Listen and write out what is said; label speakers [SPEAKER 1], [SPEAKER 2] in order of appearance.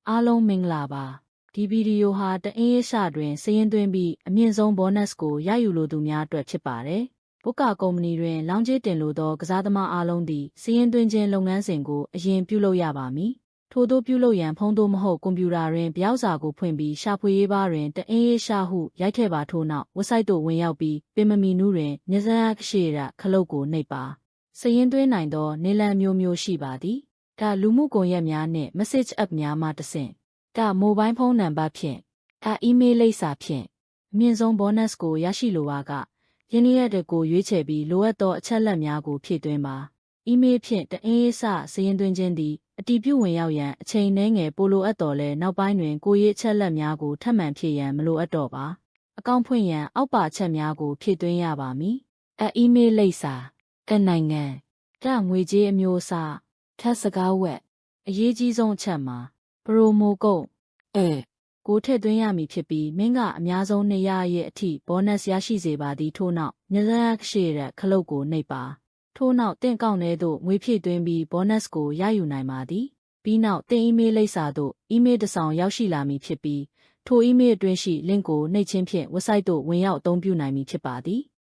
[SPEAKER 1] အားလုံးမင်္ဂလာပါဒီဗီဒီယိုဟာတအင်းရရှာတွင်စာရင်းသွင်းပြီးအမြင့်ဆုံး bonus ကိုရယူလိုသူများအတွက်ဖြစ်ပါတယ်ဘုကာကုမ္ပဏီတွင်လောင်းကျေးတင်လိုသောကစားသမားအားလုံးသည်စာရင်းသွင်းခြင်းလုပ်ငန်းစဉ်ကိုအရင်ပြုလုပ်ရပါမည်ထို့သောပြုလုပ်ရန်ဖုန်းသို့မဟုတ်ကွန်ပျူတာတွင်ပြောက်စာကိုဖွင့်ပြီးရှာဖွေရေးဘားတွင်တအင်းရရှာဟုရိုက်ထည့်ပါထို့နောက် website သို့ဝင်ရောက်ပြီးပင်မမီနူးတွင်ညဇန်အခရှိရခလုတ်ကိုနှိပ်ပါစာရင်းသွင်းနိုင်သောနေလန်မျိုးမျိုးရှိပါသည်ဒါလူမှုကွန်ရက်များနှင့် message app များမှတဆင့်ဒါမိုဘိုင်းဖုန်းနံပါတ်ဖြင့်အီးမေးလ်လိပ်စာဖြင့်အမြင့်ဆုံး bonus ကိုရရှိလိုပါကယင်းရက်ကိုရွေးချယ်ပြီးလိုအပ်သောအချက်အလက်များကိုဖြည့်သွင်းပါအီးမေးလ်ဖြင့်တအင်းရေးစာရင်းသွင်းခြင်းသည်အတည်ပြုဝင်ရောက်ရန်အချိန်နည်းငယ်ပိုလိုအပ်တော်လဲနောက်ပိုင်းတွင်ကိုရေးအချက်လက်များကိုထပ်မံဖြည့်ရန်မလိုအပ်တော့ပါအကောင့်ဖွင့်ရန်အောက်ပါအချက်များကိုဖြည့်သွင်းရပါမည်အီးမေးလ်လိပ်စာနိုင်ငံငွေကြေးအမျိုးအစားထပ်စကားဝက်အရေးကြီးဆုံးအချက်မှာပရိုမိုကုတ်ကိုထည့်သွင်းရမည်ဖြစ်ပြီးမင်းကအများဆုံး200ရဲ့အထိ bonus ရရှိစေပါသည်ထို့နောက်ညဇန်ရှိရခလုတ်ကိုနှိပ်ပါထို့နောက်တင့်ကောက်ထဲသို့ငွေဖြည့်သွင်းပြီး bonus ကိုရယူနိုင်ပါသည်ပြီးနောက်တင်အီးမေးလ်လိပ်စာသို့အီးမေးလ်တစ်စောင်ရောက်ရှိလာမည်ဖြစ်ပြီးထိုအီးမေးလ်အတွင်းရှိ link ကိုနှိပ်ခြင်းဖြင့် website သို့ဝင်ရောက်အသုံးပြုနိုင်မည်ဖြစ်ပါသည်